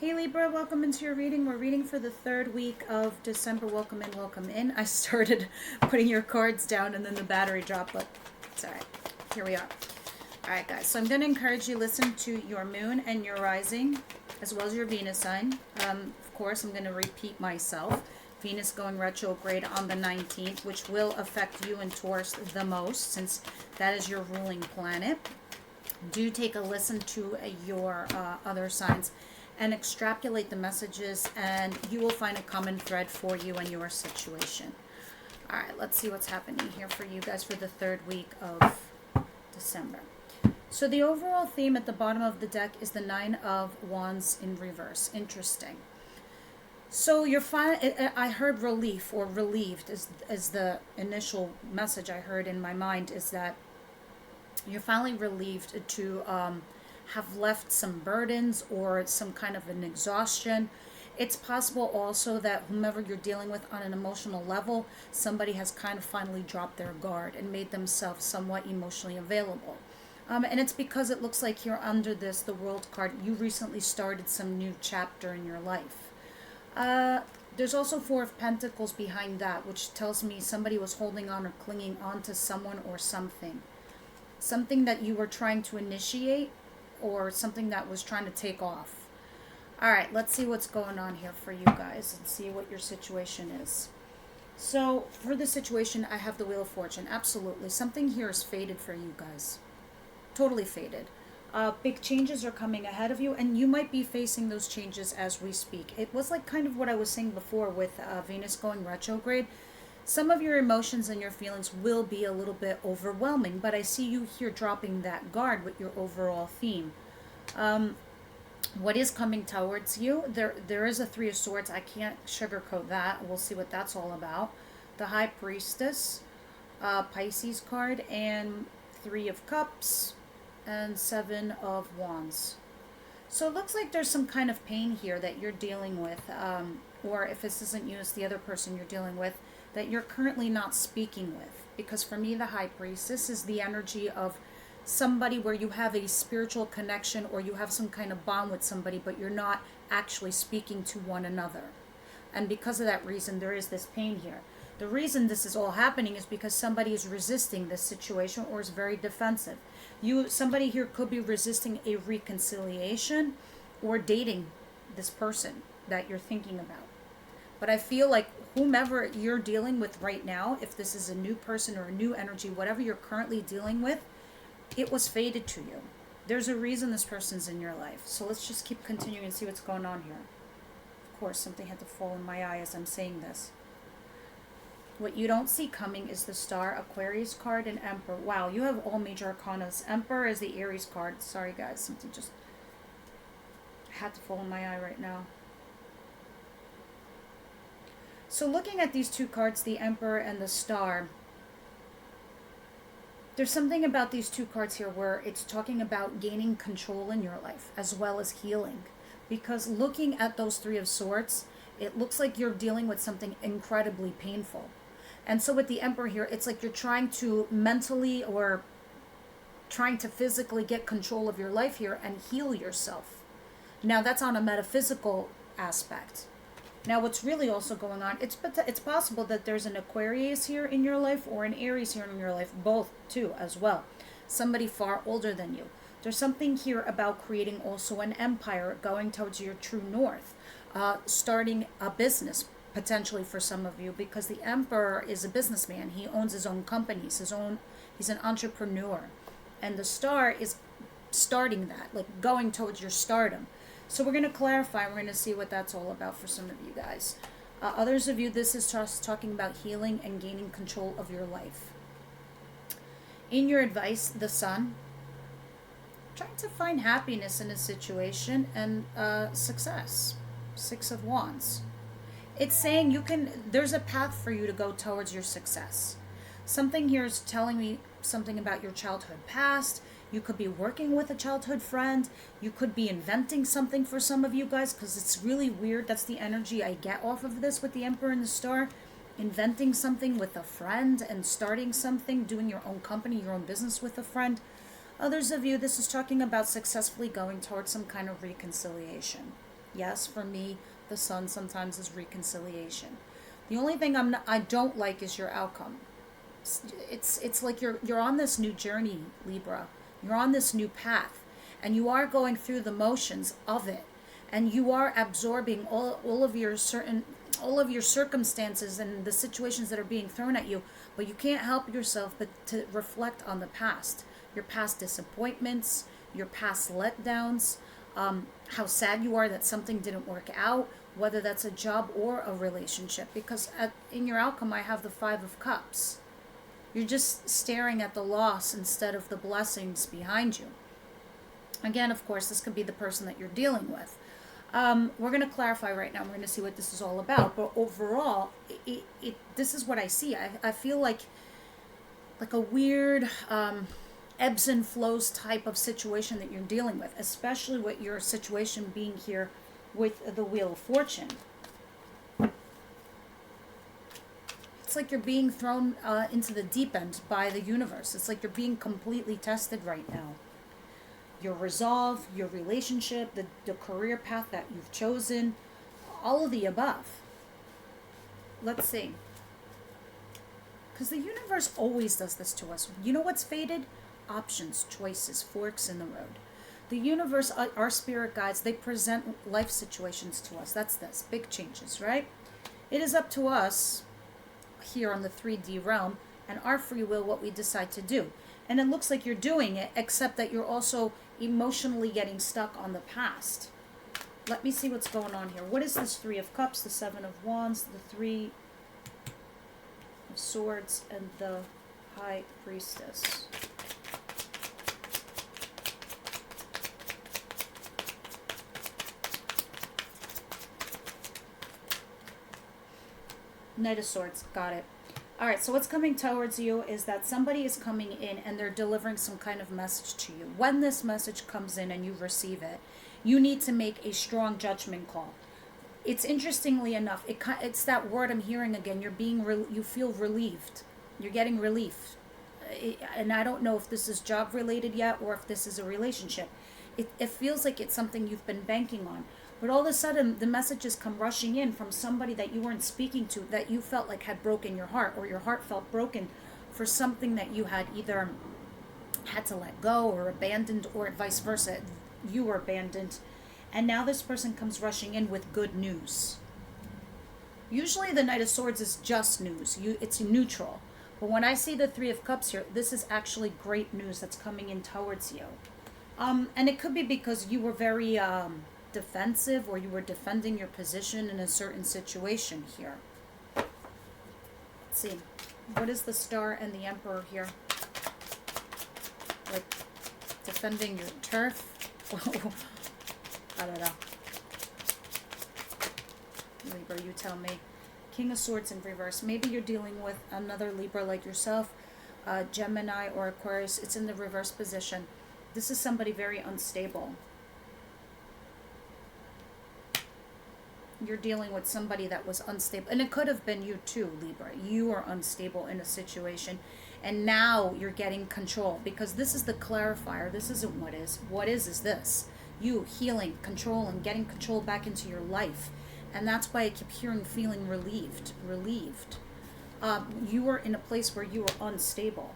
Hey Libra, welcome into your reading. We're reading for the third week of December. Welcome in, welcome in. I started putting your cards down and then the battery dropped, but it's all right. Here we are. All right, guys. So I'm going to encourage you to listen to your moon and your rising, as well as your Venus sign. Of course, I'm going to repeat myself. Venus going retrograde on the 19th, which will affect you and Taurus the most, since that is your ruling planet. Do take a listen to your other signs and extrapolate the messages, and you will find a common thread for you and your situation. All right, let's see what's happening here for you guys for the third week of December. So the overall theme at the bottom of the deck is the Nine of Wands in reverse. Interesting. So you're I heard relief, or relieved is the initial message I heard in my mind, is that you're finally relieved to have left some burdens or some kind of an exhaustion. It's possible also that whomever you're dealing with on an emotional level, somebody has kind of finally dropped their guard and made themselves somewhat emotionally available. And it's because it looks like you're under the World card. You recently started some new chapter in your life. There's also Four of Pentacles behind that, which tells me somebody was holding on or clinging on to someone or something. Something that you were trying to initiate, or something that was trying to take off. All right, let's see what's going on here for you guys and see what your situation is. So for the situation, I have the Wheel of Fortune. Absolutely. Something here is faded for you guys. Totally faded. Big changes are coming ahead of you, and you might be facing those changes as we speak. It was like kind of what I was saying before with Venus going retrograde. Some of your emotions and your feelings will be a little bit overwhelming, but I see you here dropping that guard with your overall theme. What is coming towards you? There is a Three of Swords. I can't sugarcoat that. We'll see what that's all about. The High Priestess, Pisces card, and Three of Cups, and Seven of Wands. So it looks like there's some kind of pain here that you're dealing with, or if this isn't you, it's the other person you're dealing with, that you're currently not speaking with. Because for me, the High Priestess is the energy of somebody where you have a spiritual connection, or you have some kind of bond with somebody, but you're not actually speaking to one another. And because of that reason, there is this pain here. The reason this is all happening is because somebody is resisting this situation, or is very defensive. Somebody here could be resisting a reconciliation or dating this person that you're thinking about. But I feel like whomever you're dealing with right now, if this is a new person or a new energy, whatever you're currently dealing with, it was fated to you. There's a reason this person's in your life. So let's just keep continuing and see what's going on here. Of course, something had to fall in my eye as I'm saying this. What you don't see coming is the Star, Aquarius card, and Emperor. Wow, you have all major arcanas. Emperor is the Aries card. Sorry guys, something just had to fall in my eye right now. So looking at these two cards, the Emperor and the Star, there's something about these two cards here where it's talking about gaining control in your life as well as healing. Because looking at those Three of Swords, it looks like you're dealing with something incredibly painful. And so with the Emperor here, it's like you're trying to mentally or trying to physically get control of your life here and heal yourself. Now that's on a metaphysical aspect. Now what's really also going on, it's possible that there's an Aquarius here in your life or an Aries here in your life, both too as well. Somebody far older than you. There's something here about creating also an empire, going towards your true north, starting a business potentially for some of you, because the Emperor is a businessman. He owns his own companies, he's an entrepreneur. And the Star is starting that, like going towards your stardom. So we're going to clarify, we're going to see what that's all about for some of you guys. Others of you, this is just talking about healing and gaining control of your life. In your advice, the Sun, trying to find happiness in a situation and success. Six of Wands. It's saying there's a path for you to go towards your success. Something here is telling me something about your childhood past. You could be working with a childhood friend. You could be inventing something for some of you guys, because it's really weird. That's the energy I get off of this with the Emperor and the Star. Inventing something with a friend and starting something, doing your own company, your own business with a friend. Others of you, this is talking about successfully going towards some kind of reconciliation. Yes, for me, the sun sometimes is reconciliation. The only thing I don't like is your outcome. It's like you're on this new journey, Libra. You're on this new path, and you are going through the motions of it, and you are absorbing all of your circumstances and the situations that are being thrown at you, but you can't help yourself but to reflect on the past, your past disappointments, your past letdowns, how sad you are that something didn't work out, whether that's a job or a relationship, because in your outcome I have the Five of Cups. You're just staring at the loss instead of the blessings behind you. Again, of course, this could be the person that you're dealing with. We're going to clarify right now. We're going to see what this is all about. But overall, this is what I see. I feel like a weird ebbs and flows type of situation that you're dealing with, especially with your situation being here with the Wheel of Fortune. It's like you're being thrown into the deep end by the universe. It's like you're being completely tested right now. Your resolve, your relationship, the career path that you've chosen, all of the above. Let's see. Because the universe always does this to us. You know what's fated? Options, choices, forks in the road. The universe, our spirit guides, they present life situations to us. That's this, big changes, right? It is up to us here on the 3D realm and our free will what we decide to do. And it looks like you're doing it, except that you're also emotionally getting stuck on the past. Let me see what's going on here. What is this Three of Cups, the Seven of Wands, the Three of Swords, and the High Priestess? Knight of Swords, got it. All right, so what's coming towards you is that somebody is coming in and they're delivering some kind of message to you. When this message comes in and you receive it, you need to make a strong judgment call. It's interestingly enough, it's that word I'm hearing again. You feel relieved. You're getting relief. And I don't know if this is job related yet or if this is a relationship. It feels like it's something you've been banking on. But all of a sudden, the messages come rushing in from somebody that you weren't speaking to, that you felt like had broken your heart, or your heart felt broken for something that you had either had to let go or abandoned, or vice versa. You were abandoned. And now this person comes rushing in with good news. Usually the Knight of Swords is just news. It's neutral. But when I see the Three of Cups here, this is actually great news that's coming in towards you. And it could be because you were very defensive, or you were defending your position in a certain situation here. Let's see. What is the Star and the Emperor here? Like defending your turf? I don't know. Libra, you tell me. King of Swords in reverse. Maybe you're dealing with another Libra like yourself, Gemini or Aquarius. It's in the reverse position. This is somebody very unstable. You're dealing with somebody that was unstable. And it could have been you too, Libra. You are unstable in a situation. And now you're getting control. Because this is the clarifier. This isn't what is. What is this. You healing, control, and getting control back into your life. And that's why I keep hearing feeling relieved. You were in a place where you were unstable.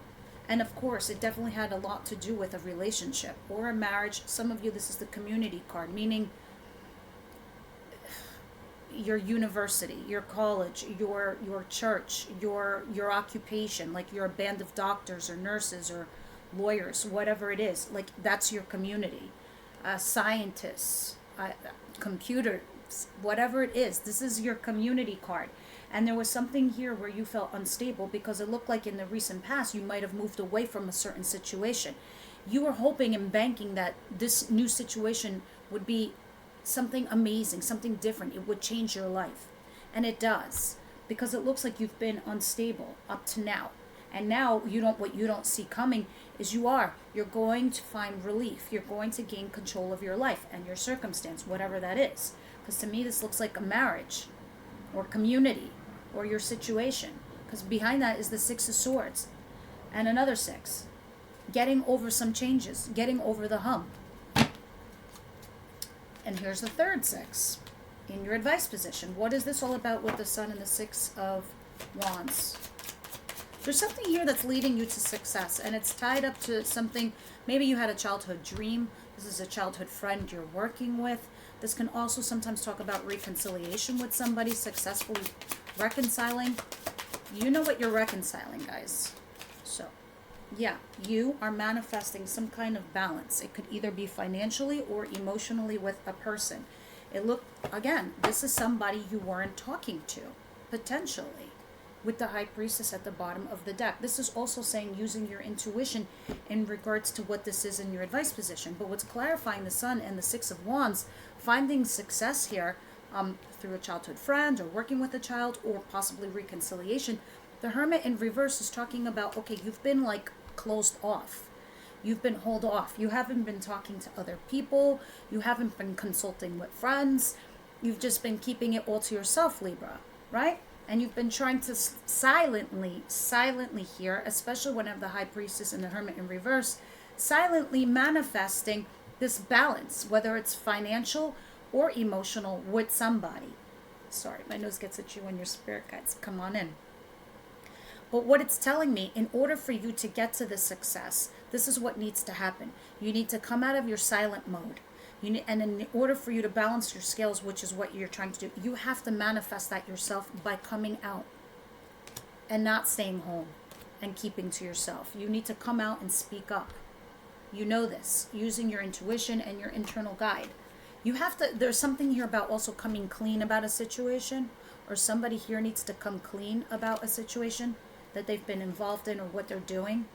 And of course, it definitely had a lot to do with a relationship or a marriage. Some of you, this is the community card, meaning your university, your college, your church, your occupation, like you're a band of doctors or nurses or lawyers, whatever it is, like that's your community. Scientists, computers, whatever it is, this is your community card. And there was something here where you felt unstable because it looked like in the recent past you might have moved away from a certain situation. You were hoping and banking that this new situation would be something amazing, something different. It would change your life. And it does. Because it looks like you've been unstable up to now. And now what you don't see coming is you're going to find relief. You're going to gain control of your life and your circumstance, whatever that is. Because to me this looks like a marriage or community or your situation. Because behind that is the Six of Swords and another six. Getting over some changes, getting over the hump. And here's the third 6 in your advice position. What is this all about with the Sun and the 6 of Wands? There's something here that's leading you to success, and it's tied up to something. Maybe you had a childhood dream. This is a childhood friend you're working with. This can also sometimes talk about reconciliation with somebody, successfully reconciling. You know what you're reconciling, guys. So, yeah, you are manifesting some kind of balance. It could either be financially or emotionally with a person. Again, this is somebody you weren't talking to, potentially, with the High Priestess at the bottom of the deck. This is also saying using your intuition in regards to what this is in your advice position. But what's clarifying the Sun and the 6 of Wands, finding success here through a childhood friend or working with a child or possibly reconciliation. The Hermit in reverse is talking about, okay, you've been like closed off. You've been held off. You haven't been talking to other people. You haven't been consulting with friends. You've just been keeping it all to yourself, Libra, right? And you've been trying to silently here, especially when I have the High Priestess and the Hermit in reverse, silently manifesting this balance, whether it's financial or emotional with somebody. Sorry, my nose gets at you when your spirit guides come on in. But what it's telling me, in order for you to get to this success, this is what needs to happen. You need to come out of your silent mode. And in order for you to balance your scales, which is what you're trying to do, you have to manifest that yourself by coming out and not staying home and keeping to yourself. You need to come out and speak up. You know this, using your intuition and your internal guide. You have to, there's something here about also coming clean about a situation, or somebody here needs to come clean about a situation that they've been involved in or what they're doing.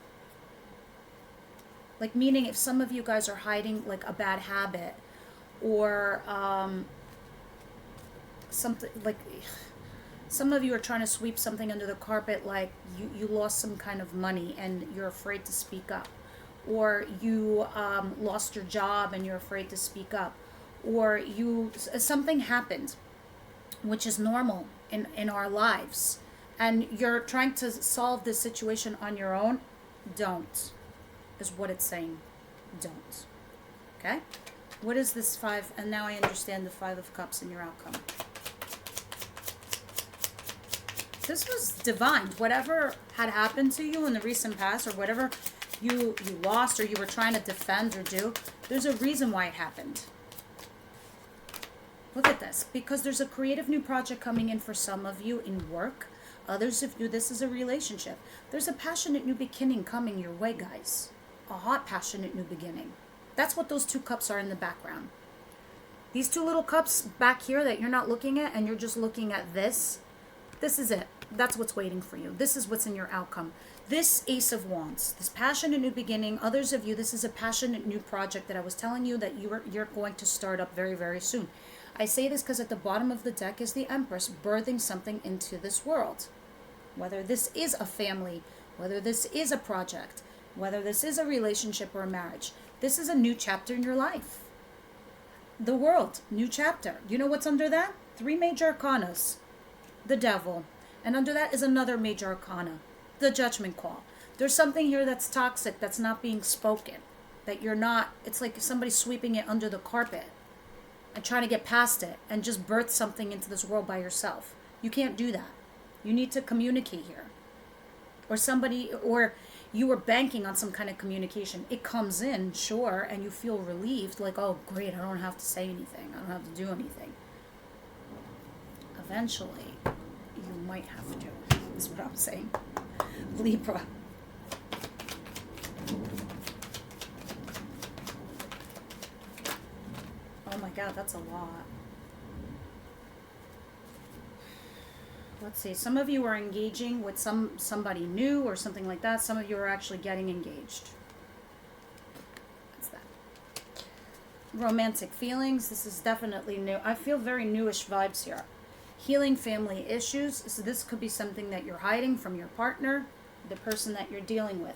Like, meaning if some of you guys are hiding like a bad habit or something, like some of you are trying to sweep something under the carpet, like you lost some kind of money and you're afraid to speak up, or you lost your job and you're afraid to speak up, or something happened, which is normal in our lives, and you're trying to solve this situation on your own. Don't, is what it's saying. Don't. Okay? What is this 5? And now I understand the 5 of Cups in your outcome. This was divine. Whatever had happened to you in the recent past, or whatever you lost or you were trying to defend or do, there's a reason why it happened. Look at this. Because there's a creative new project coming in for some of you in work. Others of you, this is a relationship. There's a passionate new beginning coming your way, guys. A hot, passionate new beginning. That's what those 2 cups are in the background. These 2 little cups back here that you're not looking at, and you're just looking at this. This is it. That's what's waiting for you. This is what's in your outcome. This Ace of Wands, this passionate new beginning. Others of you, this is a passionate new project that I was telling you that you're going to start up very, very soon. I say this because at the bottom of the deck is the Empress, birthing something into this world. Whether this is a family, whether this is a project, whether this is a relationship or a marriage. This is a new chapter in your life. The World, new chapter. You know what's under that? 3 major arcanas. The Devil. And under that is another major arcana. The Judgment Call. There's something here that's toxic, that's not being spoken. That you're not, it's like somebody's sweeping it under the carpet and trying to get past it and just birth something into this world by yourself. You can't do that. You need to communicate here. Or you were banking on some kind of communication. It comes in, sure, and you feel relieved, like, oh, great, I don't have to say anything. I don't have to do anything. Eventually, you might have to, is what I'm saying. Libra. Oh my God, that's a lot. Let's see, some of you are engaging with somebody new or something like that. Some of you are actually getting engaged. What's that? Romantic feelings. This is definitely new. I feel very newish vibes here. Healing family issues. So this could be something that you're hiding from your partner, the person that you're dealing with.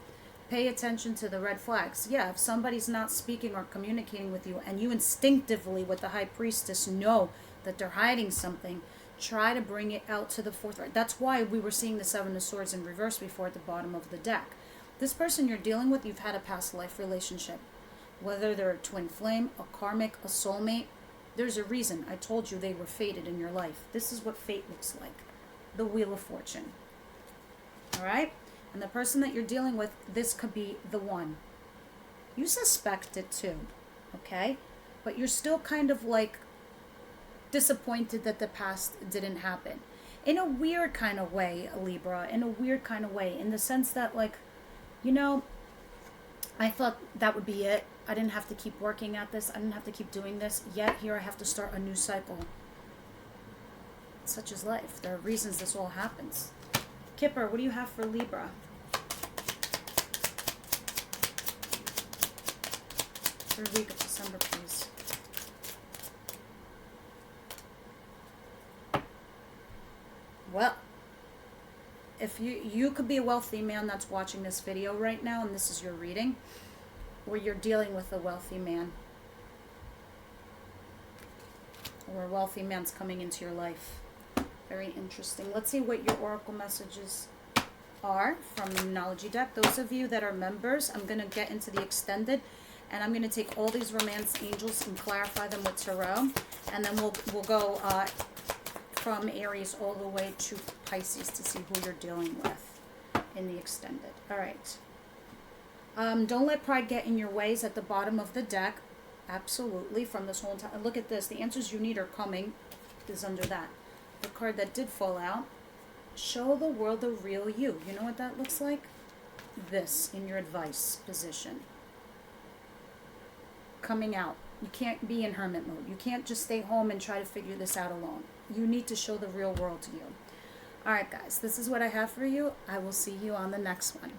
Pay attention to the red flags. Yeah, if somebody's not speaking or communicating with you and you instinctively with the High Priestess know that they're hiding something, try to bring it out to the forefront. That's why we were seeing the 7 of Swords in reverse before at the bottom of the deck. This person you're dealing with, you've had a past life relationship. Whether they're a twin flame, a karmic, a soulmate, There's a reason. I told you they were fated in your life. This is what fate looks like. The Wheel of Fortune. All right? And the person that you're dealing with, this could be the one. You suspect it too, okay? But you're still kind of like disappointed that the past didn't happen. In a weird kind of way, Libra, in a weird kind of way, in the sense that, like, you know, I thought that would be it. I didn't have to keep working at this. I didn't have to keep doing this. Yet here I have to start a new cycle. Such is life. There are reasons this all happens. Kipper, what do you have for Libra? Third week of December, please. Well, if you could be a wealthy man that's watching this video right now, and this is your reading, or you're dealing with a wealthy man, or a wealthy man's coming into your life. Very interesting. Let's see what your oracle messages are from the numerology deck. Those of you that are members, I'm going to get into the extended, and I'm going to take all these romance angels and clarify them with tarot, and then we'll go from Aries all the way to Pisces to see who you're dealing with in the extended. All right. Don't let pride get in your ways at the bottom of the deck. Absolutely. From this whole time. Look at this. The answers you need are coming is under that. The card that did fall out. Show the world the real you. You know what that looks like? This in your advice position. Coming out. You can't be in hermit mode. You can't just stay home and try to figure this out alone. You need to show the real world to you. All right, guys. This is what I have for you. I will see you on the next one.